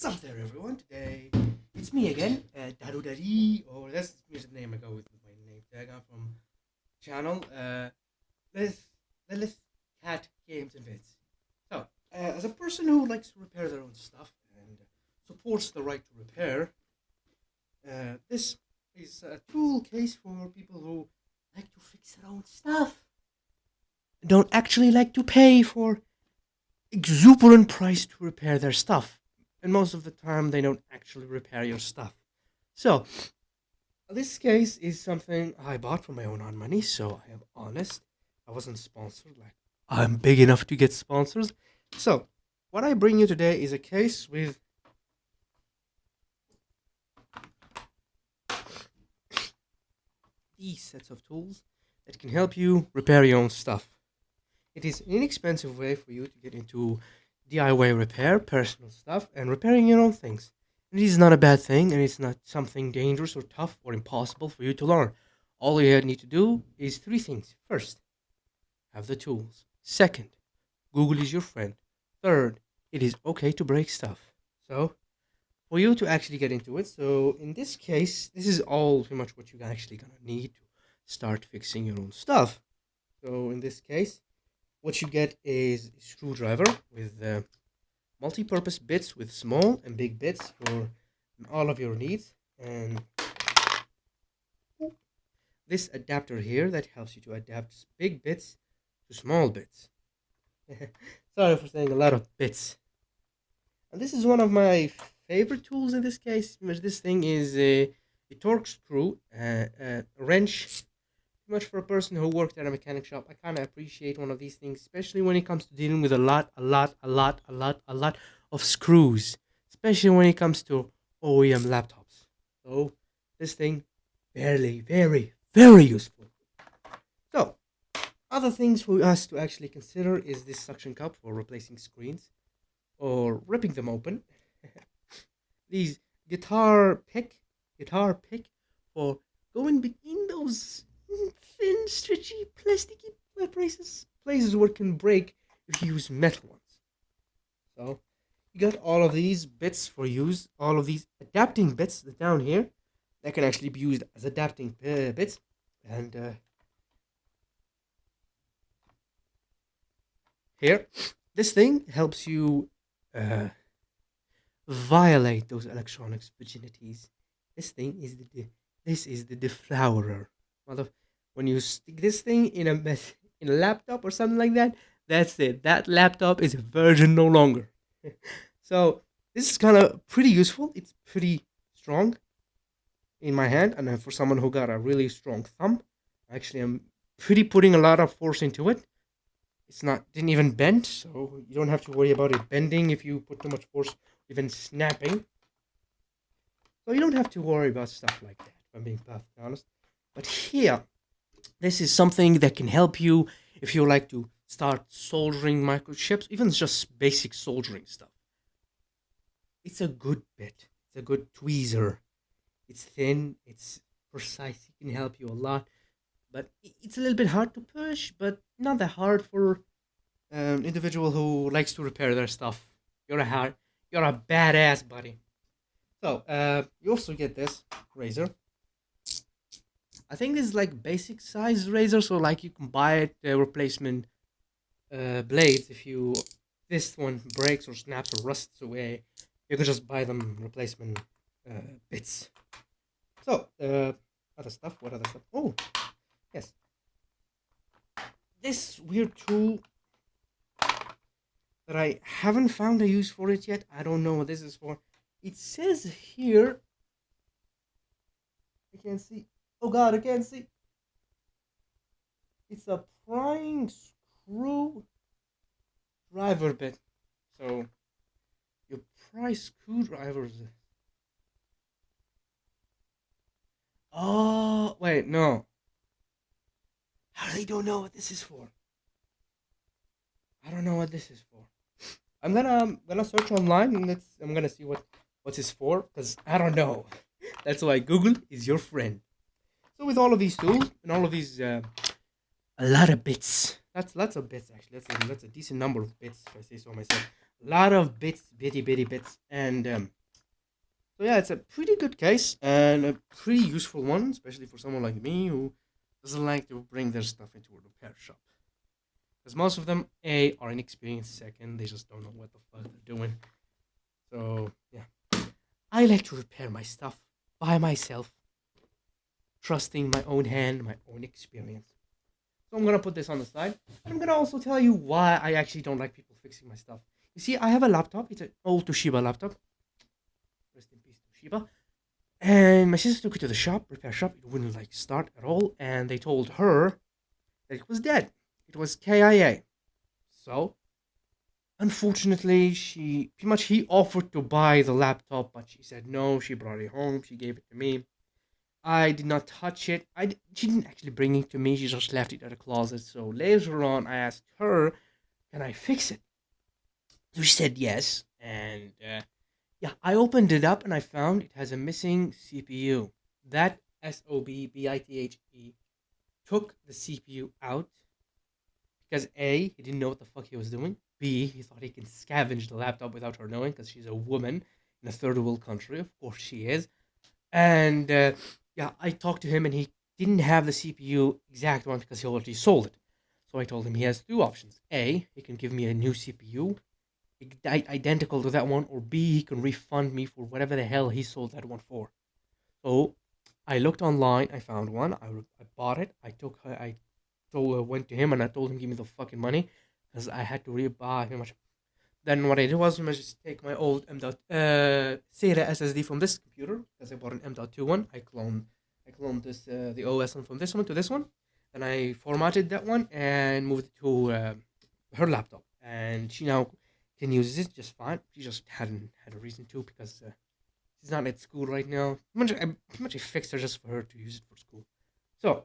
Sup there, everyone. Today it's me again, Daru Dari, or that's the name I go with my name tag. I'm from channel Let's Let's Cat Games and Vids. So, as a person who likes to repair their own stuff and supports the right to repair, this is a tool case for people who like to fix their own stuff. Don't actually like to pay for exuberant price to repair their stuff. And most of the time, they don't actually repair your stuff. So, this case is something I bought for my own hard money, so I am honest. I wasn't sponsored, like, I'm big enough to get sponsors. So, what I bring you today is a case with these sets of tools that can help you repair your own stuff. It is an inexpensive way for you to get into DIY repair, personal stuff, and repairing your own things. It is not a bad thing, and it's not something dangerous or tough or impossible for you to learn. All you need to do is three things. First, have the tools. Second, Google is your friend. Third, it is okay to break stuff. So, for you to actually get into it, so in this case, this is all pretty much what you're actually gonna need to start fixing your own stuff. So, in this case, what you get is a screwdriver with multi-purpose bits with small and big bits for all of your needs, and this adapter here that helps you to adapt big bits to small bits. Sorry for saying a lot of bits. And this is one of my favorite tools in this case. This thing is a torque screw, a wrench. Much for a person who worked at a mechanic shop. I kind of appreciate one of these things, especially when it comes to dealing with a lot of screws, especially when it comes to OEM laptops. So this thing, very useful. So other things for us to actually consider is this suction cup for replacing screens or ripping them open. These guitar pick for going between those thin, stretchy, plasticky places where it can break if you use metal ones. So you got all of these bits for use, all of these adapting bits down here that can actually be used as adapting bits. And here, this thing helps you violate those electronics virginities. This is the deflowerer. When you stick this thing in a laptop or something like that, that's it. That laptop is a virgin no longer. So this is kind of pretty useful. It's pretty strong in my hand, and for someone who got a really strong thumb, actually I'm pretty putting a lot of force into it. It's not didn't even bend, so you don't have to worry about it bending if you put too much force, even snapping. So you don't have to worry about stuff like that, if I'm being perfectly honest. But here, this is something that can help you if you like to start soldering microchips, even just basic soldering stuff. It's a good bit. It's a good tweezer. It's thin. It's precise. It can help you a lot. But it's a little bit hard to push, but not that hard for an individual who likes to repair their stuff. You're a badass, buddy. So, you also get this razor. I think this is like basic size razor, so like you can buy it replacement blades if this one breaks or snaps or rusts away. You can just buy them replacement bits. So other stuff. What other stuff? Oh, yes. This weird tool that I haven't found a use for it yet. I don't know what this is for. It says here. I can't see. Oh god, I can't see. It's a prying screw driver bit. So you pry screwdrivers. Oh wait, no. I really don't know what this is for. I don't know what this is for. I'm gonna search online and I'm gonna see what this for, because I don't know. That's why Google is your friend. So with all of these tools and all of these, a lot of bits. That's lots of bits actually. That's a decent number of bits if I say so myself. A lot of bits, bitty bits, and so yeah, it's a pretty good case and a pretty useful one, especially for someone like me who doesn't like to bring their stuff into a repair shop. Because most of them, A, are inexperienced, second, they just don't know what the fuck they're doing. So, yeah. I like to repair my stuff by myself, trusting my own hand, my own experience. So I'm gonna put this on the side, and I'm gonna also tell you why I actually don't like people fixing my stuff. You see, I have a laptop. It's an old Toshiba laptop. Rest in peace, Toshiba. And my sister took it to the shop, repair shop. It wouldn't like start at all, and they told her that it was dead. It was KIA. So, unfortunately, she pretty much he offered to buy the laptop, but she said no. She brought it home. She gave it to me. I did not touch it. She didn't actually bring it to me. She just left it at a closet. So later on, I asked her, "Can I fix it?" So she said yes, and yeah, I opened it up and I found it has a missing CPU. That SOBBITHE took the CPU out because A, he didn't know what the fuck he was doing. B, he thought he can scavenge the laptop without her knowing because she's a woman in a third world country. Of course she is. And yeah, I talked to him and he didn't have the CPU exact one because he already sold it. So I told him he has two options. A, he can give me a new CPU identical to that one, or B, he can refund me for whatever the hell he sold that one for. So I looked online, I found one, I bought it, went to him and I told him give me the fucking money because I had to rebuy pretty much. Then what I did was I just take my old SATA SSD from this computer because I bought an M.2 one. I cloned this the OS one from this one to this one, and I formatted that one and moved it to her laptop, and she now can use it just fine. She just hadn't had a reason to because she's not at school right now. Pretty much I fixed her just for her to use it for school. So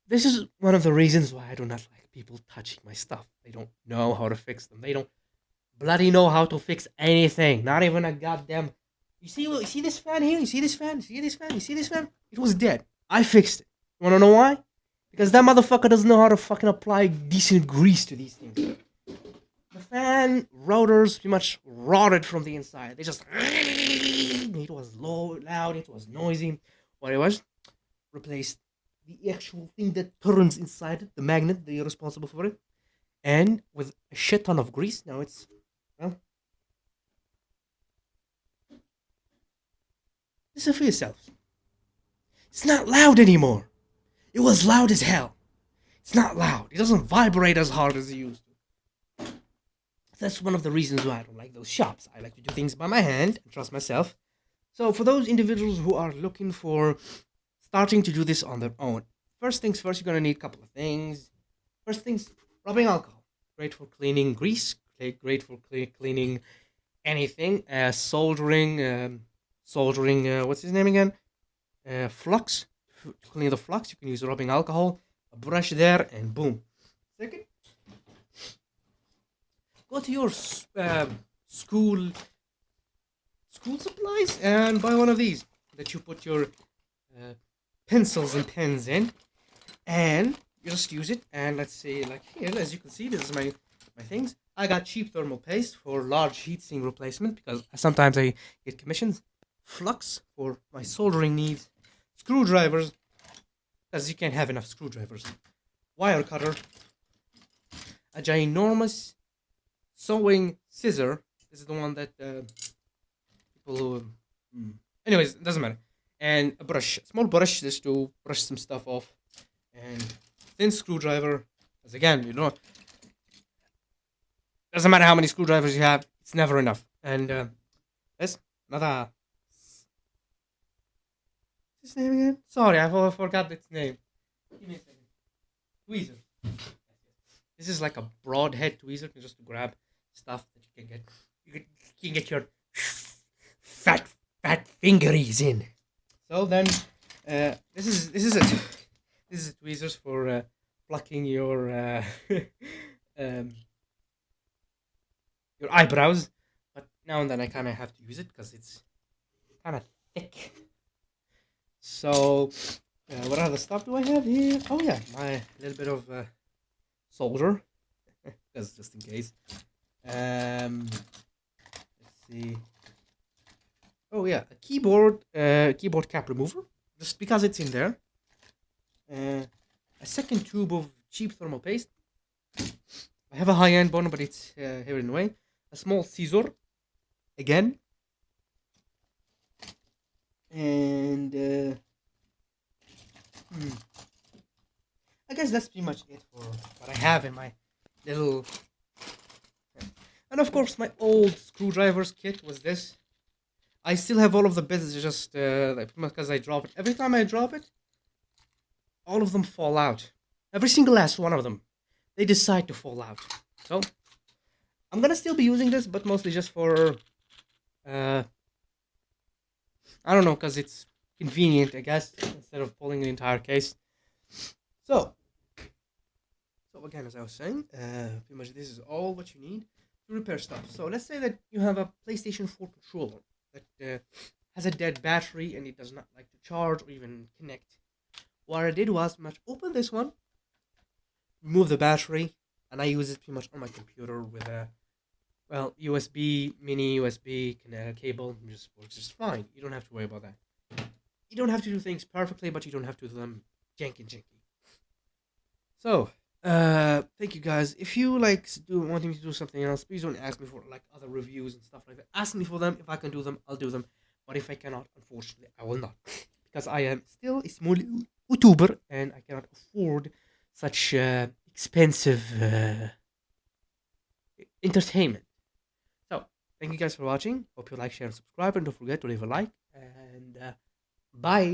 this is one of the reasons why I do not like people touching my stuff. They don't know how to fix them. They don't bloody know how to fix anything. Not even a goddamn. You see this fan here? You see this fan? You see this fan? You see this fan? It was dead. I fixed it. You wanna know why? Because that motherfucker doesn't know how to fucking apply decent grease to these things. The fan rotors pretty much rotted from the inside. They just. It was loud, it was noisy. What it was, replaced the actual thing that turns inside it, the magnet that you're responsible for it, and with a shit ton of grease. Now it's, well, listen for yourself. It's not loud anymore. It was loud as hell. It's not loud. It doesn't vibrate as hard as it used to. That's one of the reasons why I don't like those shops. I like to do things by my hand and trust myself. So for those individuals who are looking for starting to do this on their own, first things first, you're going to need a couple of things. First things, rubbing alcohol. Great for cleaning grease. Great for cleaning anything. Soldering, what's his name again? Flux. To clean the flux, you can use rubbing alcohol. A brush there, and boom. Second, go to your school supplies and buy one of these that you put your pencils and pens in, and you just use it. And let's say, like here, as you can see, this is my things. I got cheap thermal paste for large heatsink replacement because sometimes I get commissions. Flux for my soldering needs. Screwdrivers, because you can't have enough screwdrivers. Wire cutter. A ginormous sewing scissor. This is the one that people who. Anyways, it doesn't matter. And a brush, a small brush, just to brush some stuff off. And thin screwdriver, because again, you know, doesn't matter how many screwdrivers you have, it's never enough. And this, another. What's his name again? Sorry, I forgot its name. Give me a second. Tweezer. This is like a broadhead tweezer just to grab stuff that you can get. You can get your fat fingeries in. So then, this is tweezers for plucking your your eyebrows. But now and then I kind of have to use it because it's kind of thick. So, what other stuff do I have here? Oh yeah, my little bit of solder, because just in case. see. Oh yeah, a keyboard cap remover, just because it's in there. A second tube of cheap thermal paste. I have a high-end one, but it's here in the way. A small scissor, again, and I guess that's pretty much it for what I have in my little. And of course, my old screwdrivers kit was this. I still have all of the bits, just like, because I drop it. Every time I drop it, all of them fall out. Every single last one of them. They decide to fall out. So, I'm gonna still be using this, but mostly just for, I don't know, because it's convenient, I guess, instead of pulling the entire case. So again, as I was saying, pretty much this is all what you need to repair stuff. So let's say that you have a PlayStation 4 controller that has a dead battery and it does not like to charge or even connect. What I did was open this one, remove the battery, and I use it pretty much on my computer with a USB, mini USB cable. It just works just fine. You don't have to worry about that. You don't have to do things perfectly, but you don't have to do them janky. So, thank you guys. If you wanting me to do something else, please don't ask me for other reviews and stuff like that. Ask me for them. If I can do them, I'll do them. But if I cannot, unfortunately, I will not, because I am still a small YouTuber and I cannot afford such expensive entertainment. So, thank you guys for watching. Hope you like, share, and subscribe, and don't forget to leave a like. And bye.